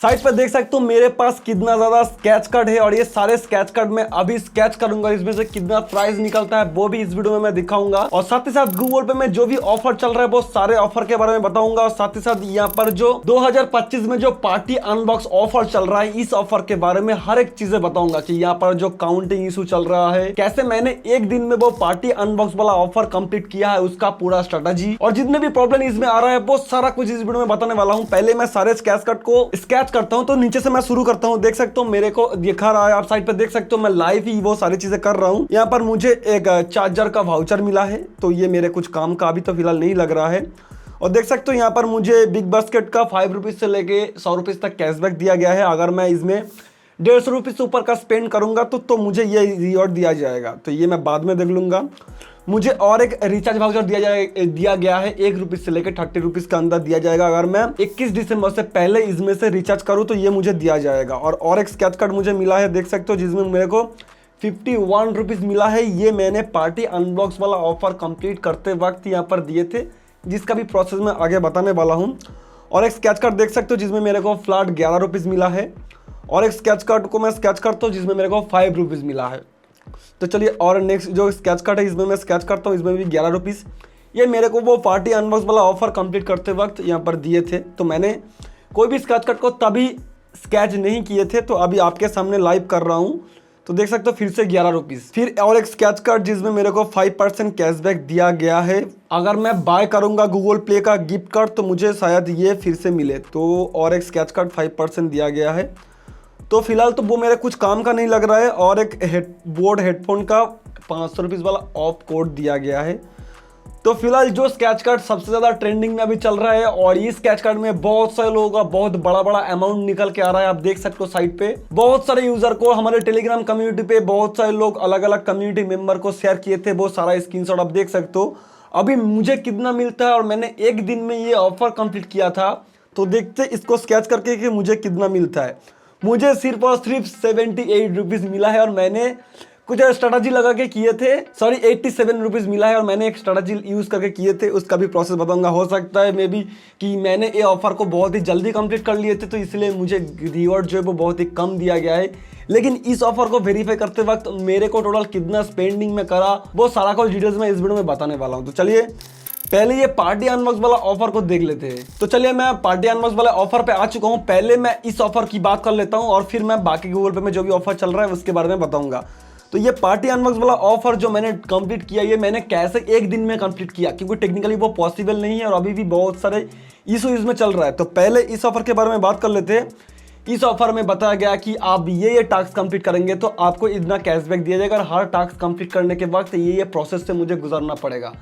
Site पर देख सकते हो मेरे पास कितना ज्यादा स्केच कार्ड है और ये सारे स्केच कार्ड में अभी स्केच करूंगा, इसमें से कितना प्राइस निकलता है वो भी इस वीडियो में मैं दिखाऊंगा। और साथ ही साथ गूगल पे में जो भी ऑफर चल रहा है वो सारे ऑफर के बारे में बताऊंगा। और साथ ही साथ यहाँ पर जो 2025 में जो पार्टी अनबॉक्स ऑफर चल रहा है, इस ऑफर के बारे में हर एक चीजें बताऊंगा कि यहाँ पर जो काउंटिंग इशू चल रहा है, कैसे मैंने एक दिन में वो पार्टी अनबॉक्स वाला ऑफर कंप्लीट किया है, उसका पूरा स्ट्रेटजी और जितने भी प्रॉब्लम इसमें आ रहा है वो सारा कुछ इस वीडियो में बताने वाला हूँ। पहले मैं सारे स्केच कार्ड को स्केच करता हूँ, तो नीचे से मैं शुरू करता हूँ। देख सकते हो मेरे को दिखा रहा है, आप साइड पे देख सकते हो मैं लाइव ही वो सारी चीजें कर रहा हूँ। यहाँ पर मुझे एक चार्जर का वाउचर मिला है, तो ये मेरे कुछ काम का अभी तो फिलहाल नहीं लग रहा है। और देख सकते हो यहाँ पर मुझे बिग बास्केट का 5 रुपीज से लेके 100 रुपीज तक कैशबैक दिया गया है। अगर मैं इसमें 150 रुपीज से ऊपर का स्पेंड करूंगा तो मुझे ये रिवॉर्ड दिया जाएगा, तो ये मैं बाद में देख लूंगा। मुझे और एक रिचार्ज वाउचर दिया गया है, 1 रुपीज से लेकर 30 रुपीज का अंदर दिया जाएगा। अगर मैं 21 दिसंबर से पहले इसमें से रिचार्ज करूं तो ये मुझे दिया जाएगा। और एक स्केच कार्ड मुझे मिला है, देख सकते हो, जिसमें मेरे को 51 रुपीज मिला है। ये मैंने पार्टी अनबॉक्स वाला ऑफर कंप्लीट करते वक्त यहाँ पर दिए थे, जिसका भी प्रोसेस मैं आगे बताने वाला हूँ। और एक स्केच कार्ड देख सकते हो जिसमें मेरे को फ्लैट 11 रुपीज मिला है। और एक स्केच कार्ड को मैं स्केच करता हूँ जिसमें मेरे को 5 रुपीज मिला है। तो चलिए, और नेक्स्ट जो स्केच कार्ड है इसमें मैं स्केच करता हूँ, इसमें भी 11 रुपीज़। ये मेरे को वो पार्टी अनबॉक्स वाला ऑफर कंप्लीट करते वक्त यहाँ पर दिए थे, तो मैंने कोई भी स्केच कार्ड को तभी स्केच नहीं किए थे, तो अभी आपके सामने लाइव कर रहा हूँ। तो देख सकते हो फिर से 11 रुपीज़। फिर और एक स्केच कार्ड जिसमें मेरे को 5% कैशबैक दिया गया है। अगर मैं बाय करूँगा गूगल प्ले का गिफ्ट कार्ड तो मुझे शायद ये फिर से मिले, तो और एक स्केच कार्ड 5% दिया गया है। तो फिलहाल तो वो मेरे कुछ काम का नहीं लग रहा है। और एक हेडफोन का 500 रुपीज़ वाला ऑफ कोड दिया गया है। तो फिलहाल जो स्केच कार्ड सबसे ज़्यादा ट्रेंडिंग में अभी चल रहा है, और ये स्केच कार्ड में बहुत सारे लोगों का बहुत बड़ा बड़ा अमाउंट निकल के आ रहा है। आप देख सकते हो साइट पे बहुत सारे यूजर को, हमारे टेलीग्राम कम्युनिटी पे बहुत सारे लोग अलग अलग कम्युनिटी मेंबर को शेयर किए थे, वो सारा स्क्रीनशॉट आप देख सकते हो। अभी मुझे कितना मिलता है, और मैंने एक दिन में ये ऑफर कंप्लीट किया था, तो देखते इसको स्केच करके कि मुझे कितना मिलता है। मुझे सिर्फ और सिर्फ 78 रुपीज़ मिला है, और मैंने कुछ स्ट्रेटजी लगा के किए थे। 87 रुपीज़ मिला है, और मैंने एक स्ट्रेटजी यूज़ करके किए थे, उसका भी प्रोसेस बताऊंगा। हो सकता है मे बी कि मैंने ये ऑफर को बहुत ही जल्दी कंप्लीट कर लिए थे, तो इसलिए मुझे रिवॉर्ड जो है वो बहुत ही कम दिया गया है। लेकिन इस ऑफर को वेरीफाई करते वक्त मेरे को टोटल कितना स्पेंडिंग में करा वो सारा कुछ डिटेल्स में इस वीडियो में बताने वाला हूँ। तो चलिए पहले ये पार्टी अनबॉक्स वाला ऑफर को देख लेते हैं। तो चलिए मैं पार्टी अनबॉक्स वाले ऑफर पे आ चुका हूँ। पहले मैं इस ऑफर की बात कर लेता हूँ, और फिर मैं बाकी गूगल पे में जो भी ऑफर चल रहा है उसके बारे में बताऊंगा। तो ये पार्टी अनबॉक्स वाला ऑफर जो मैंने कंप्लीट किया, ये मैंने कैसे एक दिन में कंप्लीट किया, क्योंकि टेक्निकली वो पॉसिबल नहीं है और अभी भी बहुत सारे इशू इसमें चल रहा है। तो पहले इस ऑफर के बारे में बात कर लेते हैं। इस ऑफर में बताया गया कि आप ये टास्क कंप्लीट करेंगे तो आपको इतना कैशबैक दिया जाएगा, और हर टास्क कंप्लीट करने के वक्त ये प्रोसेस से मुझे गुजरना पड़ेगा।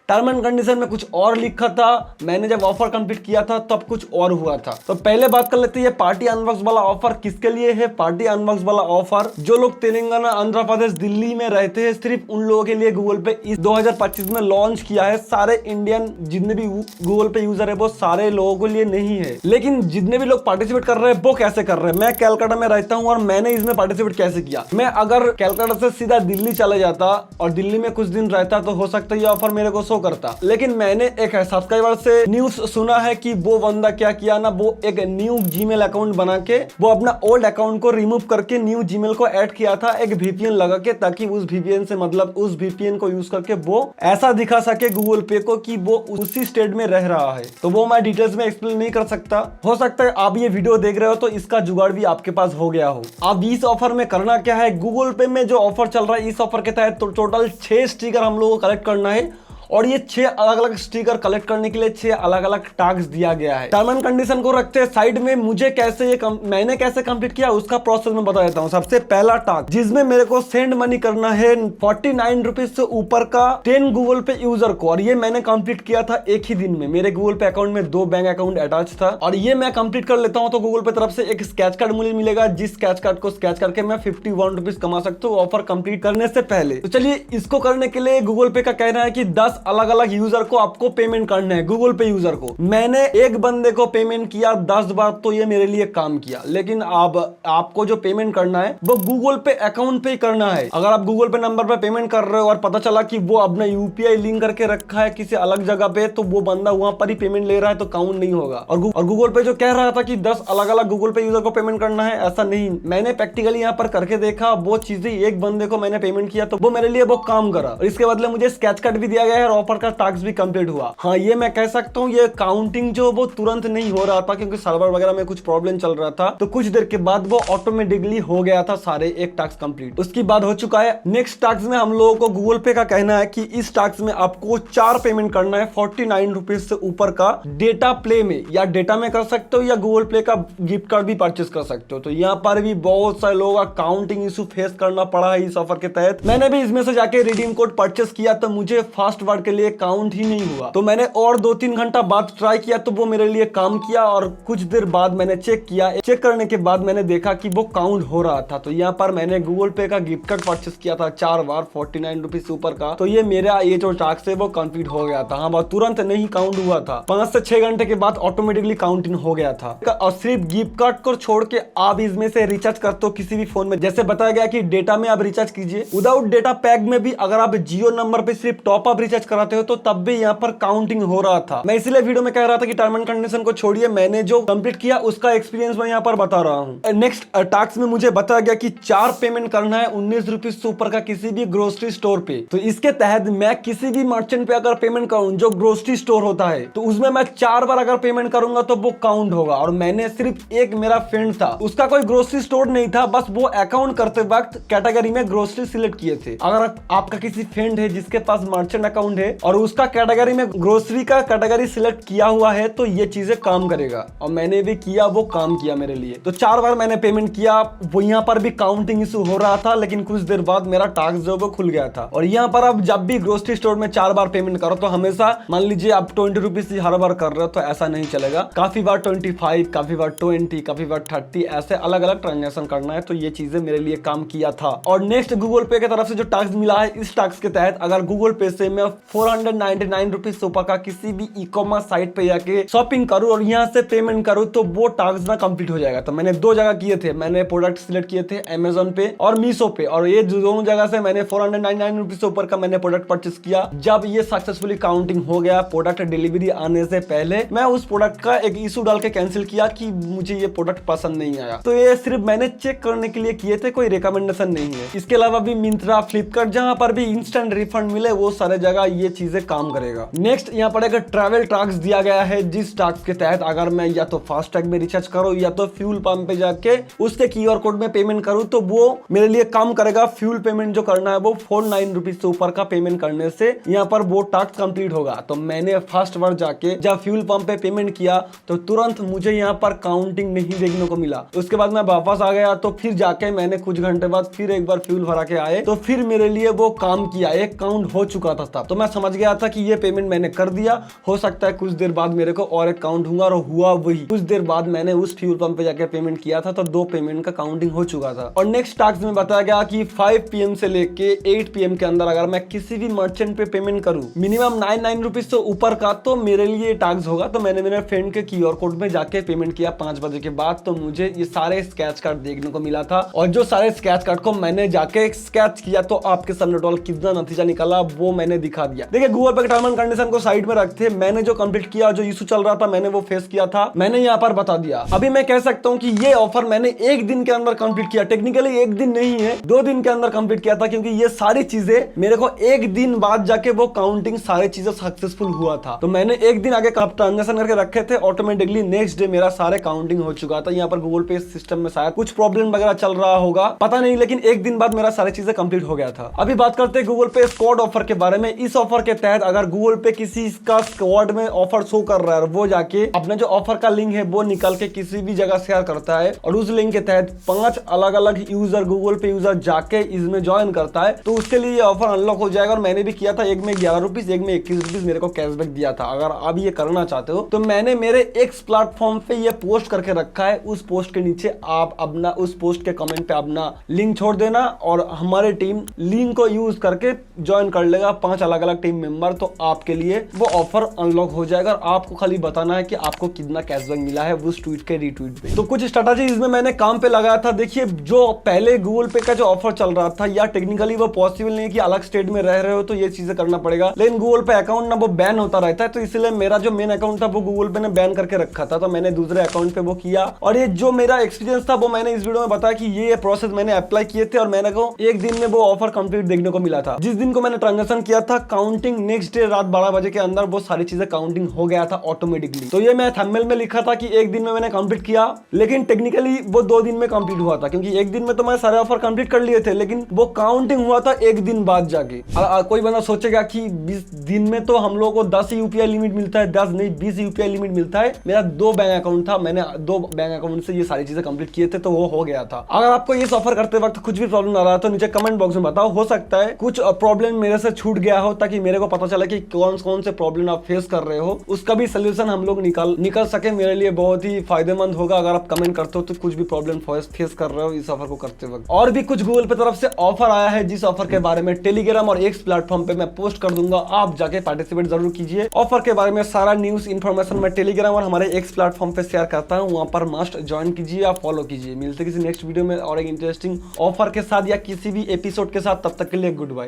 टर्म एंड कंडीशन में कुछ और लिखा था, मैंने जब ऑफर कंप्लीट किया था तब कुछ और हुआ था। तो पहले बात कर लेते हैं ये पार्टी अनबॉक्स वाला ऑफर किसके लिए है। पार्टी अनबॉक्स वाला ऑफर जो लोग तेलंगाना, आंध्र प्रदेश, दिल्ली में रहते हैं, सिर्फ उन लोगों के लिए गूगल पे इस 2025 में लॉन्च किया है। सारे इंडियन जितने भी गूगल पे यूजर है वो सारे लोगों के लिए नहीं है। लेकिन जितने भी लोग पार्टिसिपेट कर रहे हैं वो कैसे कर रहे हैं। मैं कैलकाटा में रहता हूँ, और मैंने इसमें पार्टिसिपेट कैसे किया। मैं अगर कैलकाटा से सीधा दिल्ली चले जाता और दिल्ली में कुछ दिन रहता तो हो सकता है ये ऑफर मेरे को शो करता। लेकिन मैंने एक सब्सक्राइबर से न्यूज सुना है कि वो बंदा क्या किया ना, वो एक न्यू जीमेल अकाउंट बना के वो अपना ओल्ड अकाउंट को रिमूव करके न्यू जीमेल को ऐड किया था एक VPN लगा के, ताकि उस VPN से मतलब उस VPN को यूज करके वो ऐसा दिखा सके गूगल पे को कि वो उसी स्टेट में रह रहा है। तो वो मैं डिटेल्स में एक्सप्लेन नहीं कर सकता। हो सकता है आप ये वीडियो देख रहे हो तो इसका जुगाड़ भी आपके पास हो गया हो। अब इस ऑफर में करना क्या है, गूगल पे में जो ऑफर चल रहा है इस ऑफर के तहत तो टोटल 6 स्टिकर हम लोगों को कलेक्ट करना है, और ये 6 अलग अलग स्टिकर कलेक्ट करने के लिए 6 अलग अलग टास्क दिया गया है। टर्म एंड कंडीशन को रखते हैं साइड में। मुझे कैसे मैंने कैसे कंप्लीट किया उसका प्रोसेस में बता देता हूँ। सबसे पहला टास्क जिसमें मेरे को सेंड मनी करना है 49 रुपीज से ऊपर का 10 गूगल पे यूजर को, और ये मैंने कंप्लीट किया था एक ही दिन में। मेरे गूगल पे अकाउंट में 2 बैंक अकाउंट अटैच था, और ये मैं कंप्लीट कर लेता हूँ तो गूगल पे तरफ से एक स्केच कार्ड मुझे मिलेगा, जिस स्केच कार्ड को स्केच करके मैं 51 रुपीज कमा सकता हूँ ऑफर कंप्लीट करने से पहले। तो चलिए इसको करने के लिए गूगल पे का कहना है कि 10 अलग अलग यूजर को आपको पेमेंट करना है, गूगल पे यूजर को। मैंने एक बंदे को पेमेंट किया 10 बार तो ये मेरे लिए काम किया, लेकिन अब आपको जो पेमेंट करना है वो गूगल पे अकाउंट पे ही करना है। अगर आप गूगल पे नंबर पे पेमेंट कर रहे हो और पता चला कि वो अपना यूपीआई लिंक करके रखा है किसी अलग जगह पे, तो वो बंदा वहां पर ही पेमेंट ले रहा है तो काउंट नहीं होगा। और गूगल पे जो कह रहा था कि 10 अलग अलग गूगल पे यूजर को पेमेंट करना है, ऐसा नहीं। मैंने प्रैक्टिकली यहाँ पर करके देखा, वो चीजें एक बंदे को मैंने पेमेंट किया तो वो मेरे लिए वो काम करा और इसके बदले मुझे स्केच कार्ड भी दिया गया है और ऑफर का टास्क भी कंप्लीट हुआ। हाँ, ये मैं कह सकता हूँ, ये काउंटिंग जो वो तुरंत नहीं हो रहा था क्योंकि सर्वर वगैरह में कुछ प्रॉब्लम चल रहा था, तो कुछ देर के बाद वो ऑटोमेटिकली हो गया था सारे एक टास्क कंप्लीट। उसके बाद हो चुका है नेक्स्ट टास्क में हम लोगों को गूगल पे का कहना है कि इस टास्क में आपको 4 पेमेंट करना है 49 रुपीज से ऊपर का डेटा प्ले में, या डेटा में कर सकते हो या गूगल प्ले का गिफ्ट कार्ड भी परचेस कर सकते हो। तो यहाँ पर भी बहुत सारे लोगों का काउंटिंग इशू फेस करना पड़ा है इस ऑफर के तहत। मैंने भी इसमें से जाके रिडीम कोड परचेस किया तो मुझे फर्स्ट वर्ड के लिए काउंट ही नहीं हुआ, तो मैंने और 2-3 घंटा बाद ट्राई किया तो वो मेरे लिए काम किया और कुछ देर बाद मैंने चेक किया। चेक करने के बाद मैंने देखा कि वो काउंट हो रहा था। तो यहाँ पर मैंने गूगल पे का गिफ्ट कार्ड परचेस किया था 4 बार 49 रुपीज से ऊपर का, तो ये मेरा ये जो टास्क है वो कंप्लीट हो गया था। हाँ, तुरंत नहीं काउंट हुआ था, 5 से 6 घंटे के बाद ऑटोमेटिकली काउंटिंग हो गया था। और सिर्फ गिफ्ट कार्ड को छोड़ के आप इसमें से रिचार्ज करते हो किसी भी फोन में, जैसे बताया गया कि डेटा में आप रिचार्ज कीजिए, विदाउट डेटा पैक में भी अगर आप जियो नंबर पे सिर्फ टॉप अप रिचार्ज कराते हो तो तब भी यहाँ पर काउंटिंग हो रहा था। मैं इसलिए वीडियो में कह रहा था कि टर्म एंड कंडीशन को छोड़िए, मैंने जो कंप्लीट किया उसका एक्सपीरियंस मैं यहाँ पर बता रहा हूँ। नेक्स्ट टास्क में मुझे बताया गया कि 4 पेमेंट करना है 19 रुपीज से ऊपर का किसी भी ग्रोसरी स्टोर पे। तो इसके तहत मैं किसी भी मर्चेंट पे अगर पेमेंट करूं जो ग्रोसरी स्टोर होता है, तो उसमें मैं 4 बार अगर पेमेंट करूंगा तो वो काउंट होगा। और मैंने सिर्फ एक मेरा फ्रेंड था, उसका कोई ग्रोसरी स्टोर नहीं था, बस वो अकाउंट करते वक्त कैटेगरी में ग्रोसरी सिलेक्ट किए थे। अगर आपका किसी फ्रेंड है जिसके पास मर्चेंट अकाउंट है और उसका कैटेगरी में ग्रोसरी का कैटेगरी सिलेक्ट किया हुआ है तो ये चीजें काम करेगा, और मैंने भी किया, वो काम किया मेरे लिए। तो 4 बार मैंने पेमेंट किया, वो यहाँ पर भी काउंटिंग इशू हो रहा था, लेकिन कुछ देर बाद मेरा टास्क जो वो खुल गया था। और यहाँ पर अब जब भी ग्रोसरी स्टोर में 4 बार पेमेंट करो तो हमेशा मान लीजिए आप 20 रुपीज हर बार कर रहे हो तो ऐसा नहीं चलेगा, काफी बार 25, काफी बार 20, काफी बार 30, ऐसे अलग अलग ट्रांजेक्शन करना है। तो ये चीजें मेरे लिए काम किया था। और नेक्स्ट गूगल पे की तरफ से जो टास्क मिला है, इस टास्क के तहत अगर गूगल पे से मैं 499 रुपीज से ऊपर का किसी भी ई कॉमर्स साइट पे जाके शॉपिंग करूँ और यहाँ से पेमेंट करूँ तो वो टास्क ना कंप्लीट हो जाएगा। तो मैंने 2 जगह किए थे, मैंने प्रोडक्ट सिलेक्ट किए थे अमेजोन पे और मीशो पे, और ये दोनों जगह से मैंने 499 रुपीज से ऊपर का मैंने प्रोडक्ट परचेस किया। जब ये सक्सेसफुली काउंटिंग हो गया, प्रोडक्ट डिलीवरी आने से पहले मैं उस प्रोडक्ट का एक इशू डाल के कैंसिल किया कि मुझे ये प्रोडक्ट पसंद नहीं आया। तो ये सिर्फ मैंने चेक करने के लिए किए थे, कोई रिकमेंडेशन नहीं है। इसके अलावा भी मिंत्रा, फ्लिपकार्ट, जहां पर भी इंस्टेंट रिफंड मिले वो सारे जगह ये चीजें काम करेगा। नेक्स्ट यहाँ पर एक ट्रैवल टास्क दिया गया है, जिस टास्क के तहत अगर मैं या तो फास्टैग में रिचार्ज करूँ या तो फ्यूल पंप पे जाके उसके क्यूआर कोड में पेमेंट करूँ तो वो मेरे लिए काम करेगा। फ्यूल पेमेंट जो करना है वो 49 रुपीज से ऊपर का पेमेंट करने से यहाँ पर वो टास्क कंप्लीट होगा। तो मैंने फर्स्ट बार जाके जब फ्यूल पंप पे पेमेंट किया तो तुरंत मुझे यहाँ पर काउंटिंग नहीं देखने को मिला। उसके बाद मैं वापस आ गया, तो फिर जाके मैंने कुछ घंटे बाद फिर एक बार फ्यूल भरा के आए तो फिर मेरे लिए वो काम किया, एक काउंट हो चुका था तब। तो मैं समझ गया था कि ये पेमेंट मैंने कर दिया, हो सकता है कुछ देर बाद मेरे को और एक काउंट होगा, और हुआ वही। कुछ देर बाद मैंने उस फ्यूल पंप पे जाके पेमेंट किया था तो 2 पेमेंट का काउंटिंग हो चुका था। और नेक्स्ट टास्क में बताया गया कि 5 PM से लेके 8 PM के अंदर अगर मैं किसी भी मर्चेंट पे पेमेंट करूं मिनिमम 99 रुपीज से ऊपर का तो मेरे लिए टास्क होगा। तो मैंने मेरे फ्रेंड के क्यूआर कोड में जाके पेमेंट किया 5 बजे के बाद, तो मुझे ये सारे स्क्रैच कार्ड देखने को मिला था। और जो सारे स्क्रैच कार्ड को मैंने जाके स्क्रैच किया तो आपके सामने टोटल कितना नतीजा निकाला वो मैंने दिखा दिया। देखिए, गूगल पे टर्म एंड कंडीशन को साइड में रखते, मैंने जो कंप्लीट किया, जो इशू चल रहा था मैंने वो फेस किया था, मैंने यहाँ पर बता दिया। अभी मैं कह सकता हूँ कि ये ऑफर मैंने 1 दिन के अंदर कंप्लीट किया। टेक्निकली 1 दिन नहीं है, 2 दिन के अंदर कंप्लीट किया था, क्योंकि ये सारी चीजें मेरे को 1 दिन बाद जाके वो काउंटिंग सारी चीजें सक्सेसफुल हुआ था। तो मैंने 1 दिन आगे ट्रांजेक्शन करके रखे थे, ऑटोमेटिकली नेक्स्ट डे मेरा सारे काउंटिंग हो चुका था। यहाँ पर गूगल पे सिस्टम में शायद कुछ प्रॉब्लम वगैरह चल रहा होगा, पता नहीं, लेकिन 1 दिन बाद मेरा सारी चीजें कंप्लीट हो गया था। अभी बात करते हैं गूगल पे स्क्वाड ऑफर के बारे में। इस ऑफर के तहत अगर गूगल पे किसी का स्क्वाड में ऑफर शो कर रहा है और वो जाके अपने जो ऑफर का लिंक है वो निकाल के किसी भी जगह शेयर करता है और उस लिंक के तहत 5 अलग अलग यूजर गूगल पे यूजर जाके इसमें ज्वाइन करता है तो उसके लिए ये ऑफर अनलॉक हो जाएगा। और मैंने भी किया था, एक में 11 रुपीज, एक में 21 रुपीज मेरे को कैशबैक दिया था। अगर आप ये करना चाहते हो तो मैंने मेरे एक्स प्लेटफॉर्म पे ये पोस्ट करके रखा है, उस पोस्ट के नीचे आप अपना उस पोस्ट के कमेंट पे अपना लिंक छोड़ देना और हमारी टीम लिंक को यूज करके ज्वाइन कर लेगा 5 अलग अलग टीम मेंबर, तो आपके लिए वो ऑफर अनलॉक हो जाएगा और आपको खाली बताना है कि आपको कितना कैशबैक मिला है उस ट्वीट के रीट्वीट पे। तो कुछ स्ट्रेटजी इसमें मैंने काम पे लगाया था। देखिए, जो पहले गूगल पे का जो ऑफर चल रहा था, या टेक्निकली वो पॉसिबल नहीं है कि अलग स्टेट में रह रहे हो तो ये चीजें करना पड़ेगा, लेकिन गूगल पे अकाउंट ना वो बैन होता रहता है, तो इसलिए मेरा जो मेन अकाउंट था वो गूगल पे ने बैन करके रखा था, तो मैंने दूसरे अकाउंट पे वो किया। और ये जो मेरा एक्सपीरियंस था वो मैंने इस वीडियो में बताया कि ये प्रोसेस मैंने अप्लाई किए थे और मैंने को एक दिन में वो ऑफर कंप्लीट देखने को मिला था। जिस दिन को मैंने ट्रांजेक्शन किया था, काउंटिंग नेक्स्ट डे रात 12 बजे के अंदर वो सारी चीजें काउंटिंग हो गया था ऑटोमेटिकली। तो ये मैं थंबनेल में लिखा था कि एक दिन में मैंने कंप्लीट किया, लेकिन टेक्निकली वो 2 दिन में कंप्लीट हुआ था, क्योंकि एक दिन में तो मैं सारे ऑफर कंप्लीट कर लिए थे, लेकिन वो काउंटिंग हुआ था एक दिन बाद जाके। कोई बंदा सोचेगा कि 20 दिन में तो हम लोग को 10 यूपीआई लिमिट मिलता है, 10 नहीं 20 यूपीआई लिमिट मिलता है। मेरा 2 बैंक अकाउंट था, मैंने 2 बैंक अकाउंट से ये सारी चीजें कंप्लीट किए थे, तो वो हो गया था। अगर आपको ये ऑफर करते वक्त कुछ भी प्रॉब्लम आ रहा है तो नीचे कमेंट बॉक्स में बताओ, हो सकता है कुछ प्रॉब्लम मेरे से छूट गया हो, ताकि मेरे को पता चले कि कौन से प्रॉब्लम आप फेस कर रहे हो, उसका भी सोल्यूशन हम लोग निकल सके। मेरे लिए बहुत ही फायदेमंद होगा अगर आप कमेंट करते हो तो कुछ भी प्रॉब्लम फेस कर रहे हो इस ऑफर को करते वक्त। और भी कुछ गूगल पे तरफ से ऑफर आया है, जिस ऑफर के बारे में टेलीग्राम और एक्स प्लेटफॉर्म पे मैं पोस्ट कर दूंगा, आप जाके पार्टिसिपेट जरूर कीजिए। ऑफर के बारे में सारा न्यूज इन्फॉर्मेशन मैं टेलीग्राम और हमारे एक्स प्लेटफॉर्म पे शेयर करता हूँ, वहां पर मस्ट ज्वाइन कीजिए या फॉलो कीजिए। मिलते किसी नेक्स्ट वीडियो में और एक इंटरेस्टिंग ऑफर के साथ या किसी भी एपिसोड के साथ, तब तक के लिए गुड बाय।